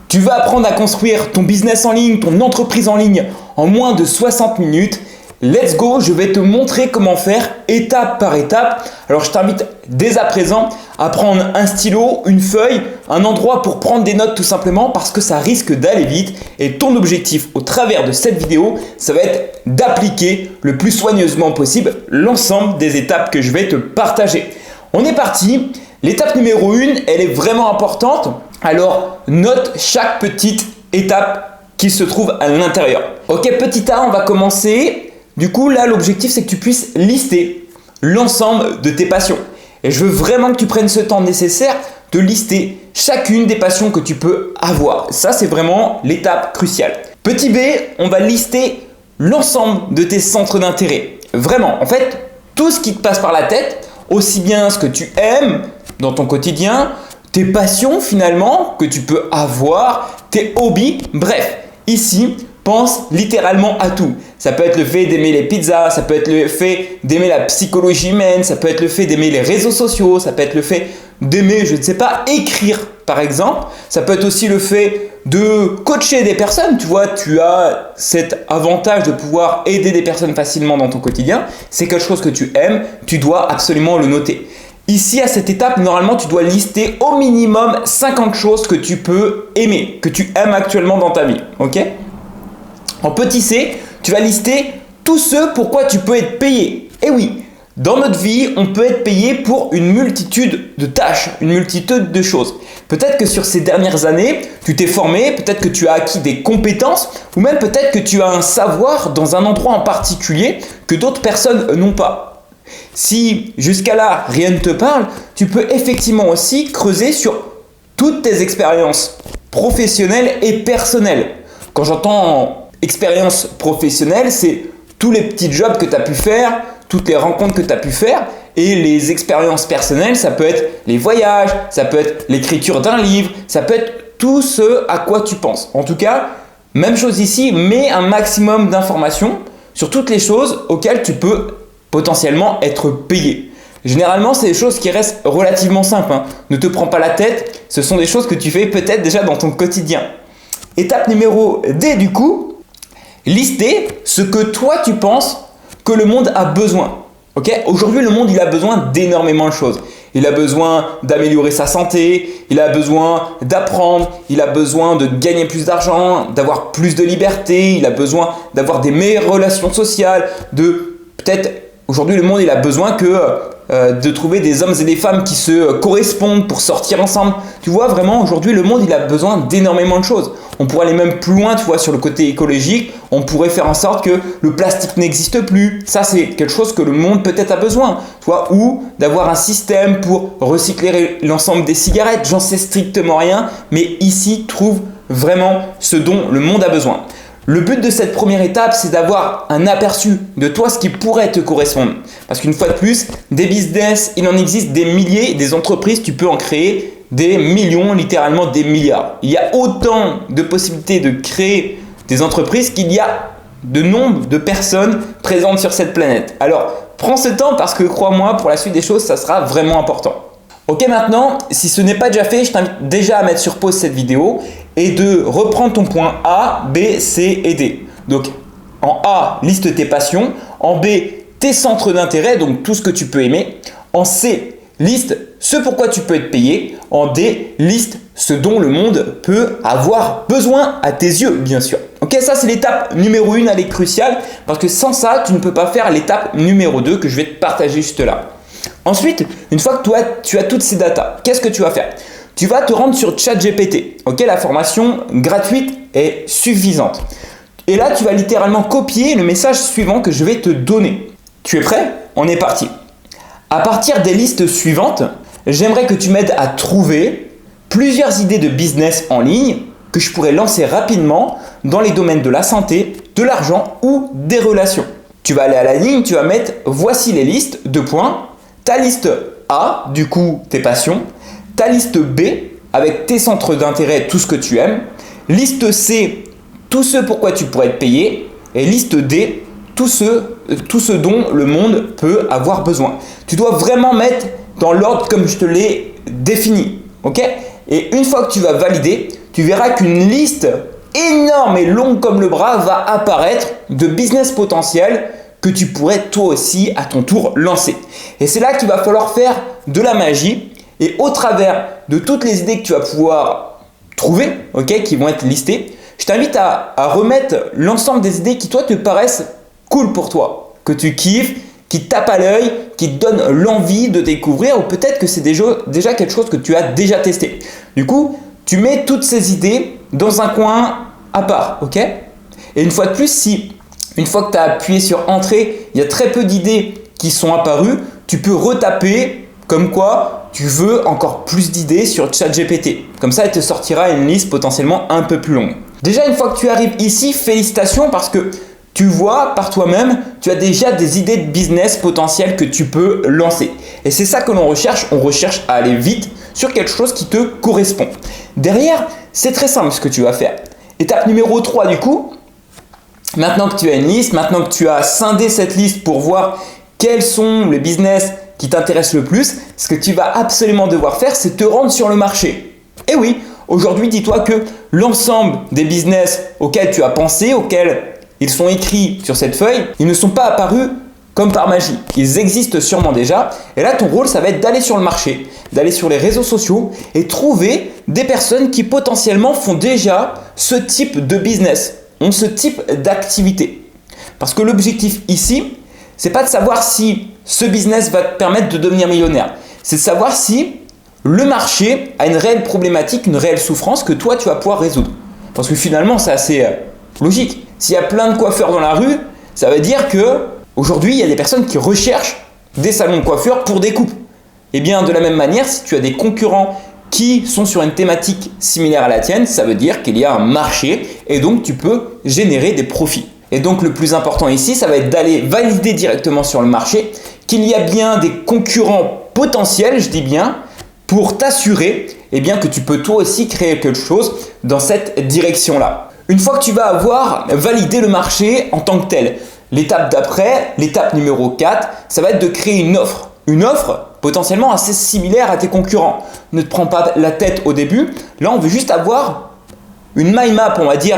Tu veux apprendre à construire ton business en ligne, ton entreprise en ligne en moins de 60 minutes. Let's go, je vais te montrer comment faire étape par étape. Alors je t'invite dès à présent à prendre un stylo, une feuille, un endroit pour prendre des notes tout simplement parce que ça risque d'aller vite et ton objectif au travers de cette vidéo, ça va être d'appliquer le plus soigneusement possible l'ensemble des étapes que je vais te partager. On est parti. L'étape numéro 1, elle est vraiment importante. Alors note chaque petite étape qui se trouve à l'intérieur. Ok, petit A, on va commencer. Du coup, là, l'objectif, c'est que tu puisses lister l'ensemble de tes passions. Et je veux vraiment que tu prennes ce temps nécessaire de lister chacune des passions que tu peux avoir. Ça, c'est vraiment l'étape cruciale. Petit B, on va lister l'ensemble de tes centres d'intérêt. Vraiment, en fait, tout ce qui te passe par la tête, aussi bien ce que tu aimes dans ton quotidien, tes passions finalement que tu peux avoir, tes hobbies, bref, ici, pense littéralement à tout. Ça peut être le fait d'aimer les pizzas, ça peut être le fait d'aimer la psychologie humaine, ça peut être le fait d'aimer les réseaux sociaux, ça peut être le fait d'aimer, je ne sais pas, écrire par exemple. Ça peut être aussi le fait de coacher des personnes. Tu vois, tu as cet avantage de pouvoir aider des personnes facilement dans ton quotidien. C'est quelque chose que tu aimes, tu dois absolument le noter. Ici, à cette étape, normalement, tu dois lister au minimum 50 choses que tu peux aimer, que tu aimes actuellement dans ta vie. Ok ? En petit C, tu vas lister tout ce pourquoi tu peux être payé. Et oui, dans notre vie, on peut être payé pour une multitude de tâches, une multitude de choses. Peut-être que sur ces dernières années, tu t'es formé, peut-être que tu as acquis des compétences ou même peut-être que tu as un savoir dans un endroit en particulier que d'autres personnes n'ont pas. Si jusqu'à là, rien ne te parle, tu peux effectivement aussi creuser sur toutes tes expériences professionnelles et personnelles. Quand j'entends expérience professionnelle, c'est tous les petits jobs que tu as pu faire, toutes les rencontres que tu as pu faire. Et les expériences personnelles, ça peut être les voyages, ça peut être l'écriture d'un livre, ça peut être tout ce à quoi tu penses. En tout cas, même chose ici, mets un maximum d'informations sur toutes les choses auxquelles tu peux potentiellement être payé. Généralement, c'est des choses qui restent relativement simples. Ne te prends pas la tête, ce sont des choses que tu fais peut-être déjà dans ton quotidien. Étape numéro D du coup, lister ce que toi tu penses que le monde a besoin. Okay ? Aujourd'hui, le monde il a besoin d'énormément de choses. Il a besoin d'améliorer sa santé, il a besoin d'apprendre, il a besoin de gagner plus d'argent, d'avoir plus de liberté, il a besoin d'avoir des meilleures relations sociales, aujourd'hui le monde il a besoin de trouver des hommes et des femmes qui se correspondent pour sortir ensemble. Tu vois, vraiment, aujourd'hui, le monde, il a besoin d'énormément de choses. On pourrait aller même plus loin, tu vois, sur le côté écologique. On pourrait faire en sorte que le plastique n'existe plus. Ça, c'est quelque chose que le monde peut-être a besoin. Tu vois, ou d'avoir un système pour recycler l'ensemble des cigarettes. J'en sais strictement rien. Mais ici, trouve vraiment ce dont le monde a besoin. Le but de cette première étape, c'est d'avoir un aperçu de toi, ce qui pourrait te correspondre. Parce qu'une fois de plus, des business, il en existe des milliers, des entreprises, tu peux en créer des millions, littéralement des milliards. Il y a autant de possibilités de créer des entreprises qu'il y a de nombre de personnes présentes sur cette planète. Alors, prends ce temps parce que crois-moi, pour la suite des choses, ça sera vraiment important. Ok, maintenant, si ce n'est pas déjà fait, je t'invite déjà à mettre sur pause cette vidéo et de reprendre ton point A, B, C et D. Donc, en A, liste tes passions. En B, tes centres d'intérêt, donc tout ce que tu peux aimer. En C, liste ce pourquoi tu peux être payé. En D, liste ce dont le monde peut avoir besoin à tes yeux, bien sûr. Ok, ça c'est l'étape numéro 1, elle est cruciale parce que sans ça, tu ne peux pas faire l'étape numéro 2 que je vais te partager juste là. Ensuite, une fois que tu as toutes ces datas, qu'est-ce que tu vas faire ? Tu vas te rendre sur ChatGPT. Ok, la formation gratuite est suffisante. Et là, tu vas littéralement copier le message suivant que je vais te donner. Tu es prêt ? On est parti. À partir des listes suivantes, j'aimerais que tu m'aides à trouver plusieurs idées de business en ligne que je pourrais lancer rapidement dans les domaines de la santé, de l'argent ou des relations. Tu vas aller à la ligne, tu vas mettre « Voici les listes », ta liste A, du coup tes passions, ta liste B avec tes centres d'intérêt, tout ce que tu aimes, liste C, tout ce pourquoi tu pourrais être payé, et liste D, tout ce dont le monde peut avoir besoin. Tu dois vraiment mettre dans l'ordre comme je te l'ai défini. Ok ? Et une fois que tu vas valider, tu verras qu'une liste énorme et longue comme le bras va apparaître de business potentiels que tu pourrais toi aussi à ton tour lancer. Et c'est là qu'il va falloir faire de la magie et au travers de toutes les idées que tu vas pouvoir trouver, qui vont être listées, je t'invite à remettre l'ensemble des idées qui toi te paraissent cool pour toi, que tu kiffes, qui te tapent à l'œil, qui te donnent l'envie de découvrir ou peut-être que c'est déjà quelque chose que tu as déjà testé. Du coup, tu mets toutes ces idées dans un coin à part, Et une fois de plus, si une fois que tu as appuyé sur entrée, il y a très peu d'idées qui sont apparues, tu peux retaper comme quoi tu veux encore plus d'idées sur ChatGPT. Comme ça, il te sortira une liste potentiellement un peu plus longue. Déjà, une fois que tu arrives ici, félicitations parce que tu vois par toi-même, tu as déjà des idées de business potentielles que tu peux lancer. Et c'est ça que l'on recherche. On recherche à aller vite sur quelque chose qui te correspond. Derrière, c'est très simple ce que tu vas faire. Étape numéro 3 du coup, maintenant que tu as une liste, maintenant que tu as scindé cette liste pour voir quels sont les business qui t'intéressent le plus, ce que tu vas absolument devoir faire, c'est te rendre sur le marché. Et oui, aujourd'hui, dis-toi que l'ensemble des business auxquels tu as pensé, auxquels ils sont écrits sur cette feuille, ils ne sont pas apparus comme par magie. Ils existent sûrement déjà. Et là, ton rôle, ça va être d'aller sur le marché, d'aller sur les réseaux sociaux et trouver des personnes qui potentiellement font déjà ce type de business, ont ce type d'activité. Parce que l'objectif ici, c'est pas de savoir si ce business va te permettre de devenir millionnaire. C'est de savoir si le marché a une réelle problématique, une réelle souffrance que toi, tu vas pouvoir résoudre. Parce que finalement, c'est assez logique. S'il y a plein de coiffeurs dans la rue, ça veut dire que aujourd'hui, il y a des personnes qui recherchent des salons de coiffure pour des coupes. Et bien, de la même manière, si tu as des concurrents qui sont sur une thématique similaire à la tienne, ça veut dire qu'il y a un marché et donc tu peux générer des profits. Et donc, le plus important ici, ça va être d'aller valider directement sur le marché qu'il y a bien des concurrents potentiels, je dis bien, pour t'assurer que tu peux toi aussi créer quelque chose dans cette direction-là. Une fois que tu vas avoir validé le marché en tant que tel, l'étape d'après, l'étape numéro 4, ça va être de créer une offre. Une offre potentiellement assez similaire à tes concurrents. Ne te prends pas la tête au début. Là, on veut juste avoir une mind map, on va dire,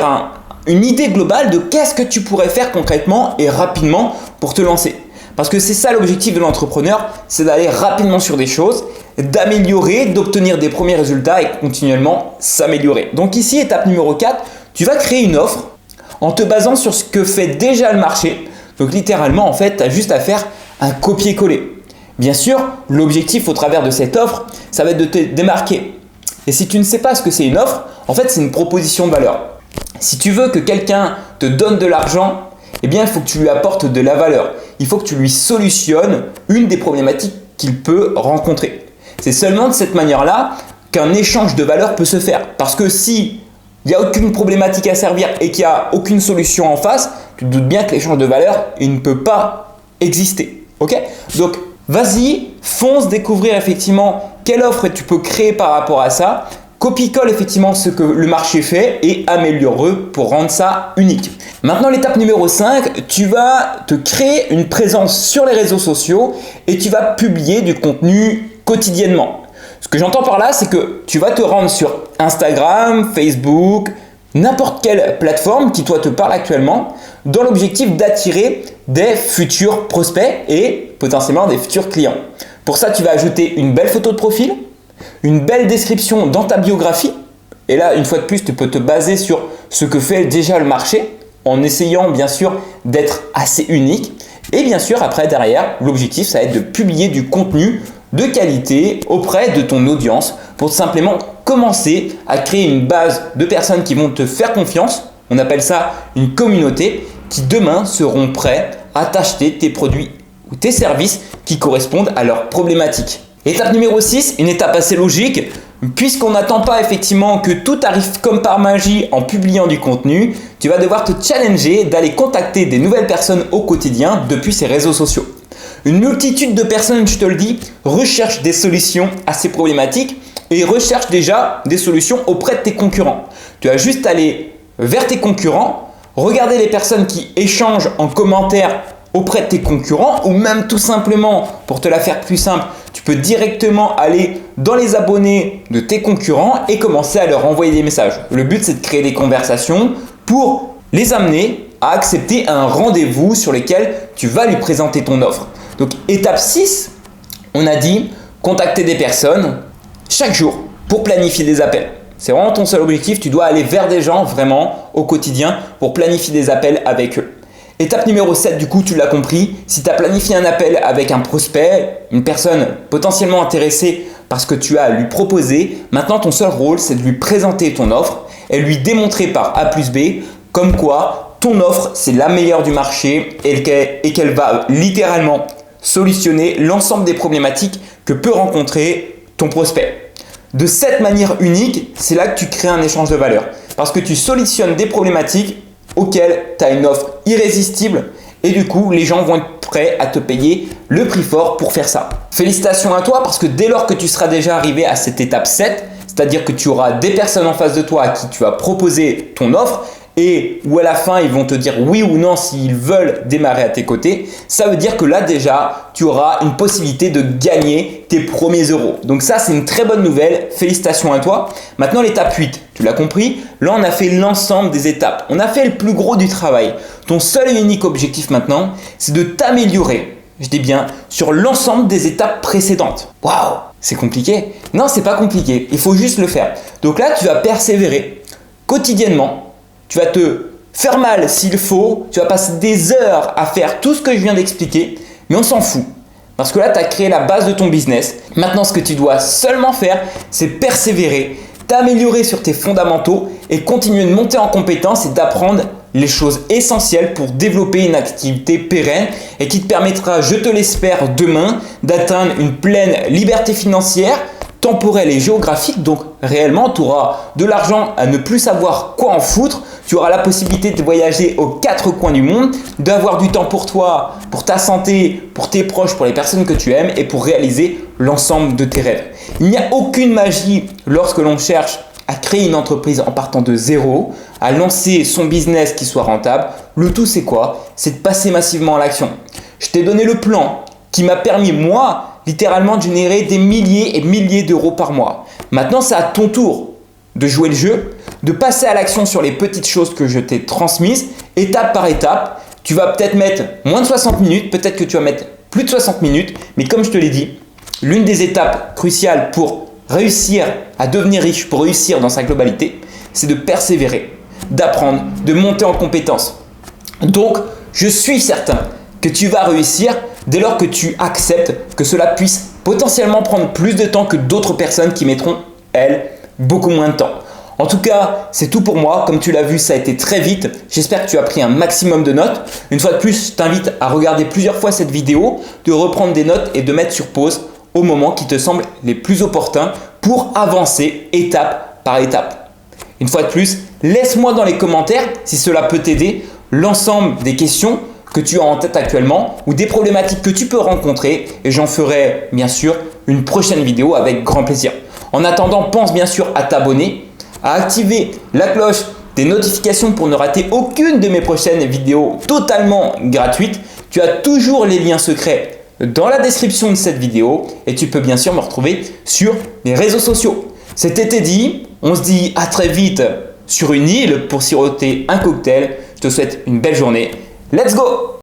une idée globale de qu'est-ce que tu pourrais faire concrètement et rapidement pour te lancer. Parce que c'est ça l'objectif de l'entrepreneur, c'est d'aller rapidement sur des choses, d'améliorer, d'obtenir des premiers résultats et continuellement s'améliorer. Donc ici, étape numéro 4, tu vas créer une offre en te basant sur ce que fait déjà le marché. Donc littéralement, en fait, tu as juste à faire un copier-coller. Bien sûr, l'objectif au travers de cette offre, ça va être de te démarquer. Et si tu ne sais pas ce que c'est une offre, en fait, c'est une proposition de valeur. Si tu veux que quelqu'un te donne de l'argent, il faut que tu lui apportes de la valeur. Il faut que tu lui solutionnes une des problématiques qu'il peut rencontrer. C'est seulement de cette manière-là qu'un échange de valeur peut se faire. Parce que si il n'y a aucune problématique à servir et qu'il n'y a aucune solution en face, tu te doutes bien que l'échange de valeur, il ne peut pas exister. Donc, vas-y, fonce découvrir effectivement quelle offre tu peux créer par rapport à ça. Copie-colle effectivement ce que le marché fait et améliore-le pour rendre ça unique. Maintenant, l'étape numéro 5, tu vas te créer une présence sur les réseaux sociaux et tu vas publier du contenu quotidiennement. Ce que j'entends par là, c'est que tu vas te rendre sur Instagram, Facebook, n'importe quelle plateforme qui toi te parle actuellement dans l'objectif d'attirer des futurs prospects et potentiellement des futurs clients. Pour ça, tu vas ajouter une belle photo de profil, une belle description dans ta biographie. Et là, une fois de plus, tu peux te baser sur ce que fait déjà le marché en essayant bien sûr d'être assez unique. Et bien sûr, après, derrière, l'objectif, ça va être de publier du contenu de qualité auprès de ton audience pour simplement commencer à créer une base de personnes qui vont te faire confiance. On appelle ça une communauté qui demain seront prêts à t'acheter tes produits ou tes services qui correspondent à leurs problématiques. Étape numéro 6, une étape assez logique, puisqu'on n'attend pas effectivement que tout arrive comme par magie en publiant du contenu, tu vas devoir te challenger d'aller contacter des nouvelles personnes au quotidien depuis ces réseaux sociaux. Une multitude de personnes, je te le dis, recherchent des solutions à ces problématiques et recherchent déjà des solutions auprès de tes concurrents. Tu vas juste aller vers tes concurrents, regarder les personnes qui échangent en commentaire auprès de tes concurrents ou même tout simplement, pour te la faire plus simple, tu peux directement aller dans les abonnés de tes concurrents et commencer à leur envoyer des messages. Le but, c'est de créer des conversations pour les amener à accepter un rendez-vous sur lequel tu vas lui présenter ton offre. Donc, étape 6, on a dit contacter des personnes chaque jour pour planifier des appels. C'est vraiment ton seul objectif. Tu dois aller vers des gens vraiment au quotidien pour planifier des appels avec eux. Étape numéro 7, du coup, tu l'as compris. Si tu as planifié un appel avec un prospect, une personne potentiellement intéressée par ce que tu as à lui proposer, maintenant ton seul rôle, c'est de lui présenter ton offre et lui démontrer par A plus B comme quoi ton offre, c'est la meilleure du marché et qu'elle va littéralement solutionner l'ensemble des problématiques que peut rencontrer ton prospect. De cette manière unique, c'est là que tu crées un échange de valeur parce que tu solutionnes des problématiques auxquelles tu as une offre irrésistible et du coup, les gens vont être prêts à te payer le prix fort pour faire ça. Félicitations à toi parce que dès lors que tu seras déjà arrivé à cette étape 7, c'est-à-dire que tu auras des personnes en face de toi à qui tu vas proposer ton offre et où à la fin, ils vont te dire oui ou non s'ils veulent démarrer à tes côtés, ça veut dire que là déjà, tu auras une possibilité de gagner tes premiers euros. Donc ça, c'est une très bonne nouvelle. Félicitations à toi. Maintenant, l'étape 8, tu l'as compris. Là, on a fait l'ensemble des étapes. On a fait le plus gros du travail. Ton seul et unique objectif maintenant, c'est de t'améliorer, je dis bien, sur l'ensemble des étapes précédentes. Waouh, c'est compliqué? Non, c'est pas compliqué. Il faut juste le faire. Donc là, tu vas persévérer quotidiennement. Tu vas te faire mal s'il faut, tu vas passer des heures à faire tout ce que je viens d'expliquer, mais on s'en fout. Parce que là, tu as créé la base de ton business. Maintenant, ce que tu dois seulement faire, c'est persévérer, t'améliorer sur tes fondamentaux et continuer de monter en compétences et d'apprendre les choses essentielles pour développer une activité pérenne et qui te permettra, je te l'espère, demain d'atteindre une pleine liberté financière, temporelle et géographique. Donc réellement, tu auras de l'argent à ne plus savoir quoi en foutre. Tu auras la possibilité de voyager aux 4 coins du monde, d'avoir du temps pour toi, pour ta santé, pour tes proches, pour les personnes que tu aimes et pour réaliser l'ensemble de tes rêves. Il n'y a aucune magie lorsque l'on cherche à créer une entreprise en partant de zéro, à lancer son business qui soit rentable. Le tout, c'est quoi? C'est de passer massivement à l'action. Je t'ai donné le plan qui m'a permis, moi, littéralement de générer des milliers et milliers d'euros par mois. Maintenant, c'est à ton tour de jouer le jeu, de passer à l'action sur les petites choses que je t'ai transmises, étape par étape. Tu vas peut-être mettre moins de 60 minutes, peut-être que tu vas mettre plus de 60 minutes, mais comme je te l'ai dit, l'une des étapes cruciales pour réussir à devenir riche, pour réussir dans sa globalité, c'est de persévérer, d'apprendre, de monter en compétences. Donc, je suis certain que tu vas réussir dès lors que tu acceptes que cela puisse potentiellement prendre plus de temps que d'autres personnes qui mettront, elles, beaucoup moins de temps. En tout cas, c'est tout pour moi. Comme tu l'as vu, ça a été très vite. J'espère que tu as pris un maximum de notes. Une fois de plus, je t'invite à regarder plusieurs fois cette vidéo, de reprendre des notes et de mettre sur pause au moment qui te semble les plus opportuns pour avancer étape par étape. Une fois de plus, laisse-moi dans les commentaires si cela peut t'aider l'ensemble des questions que tu as en tête actuellement ou des problématiques que tu peux rencontrer et j'en ferai bien sûr une prochaine vidéo avec grand plaisir. En attendant, pense bien sûr à t'abonner, à activer la cloche des notifications pour ne rater aucune de mes prochaines vidéos totalement gratuites. Tu as toujours les liens secrets dans la description de cette vidéo et tu peux bien sûr me retrouver sur les réseaux sociaux. C'était dit, on se dit à très vite sur une île pour siroter un cocktail. Je te souhaite une belle journée. Let's go!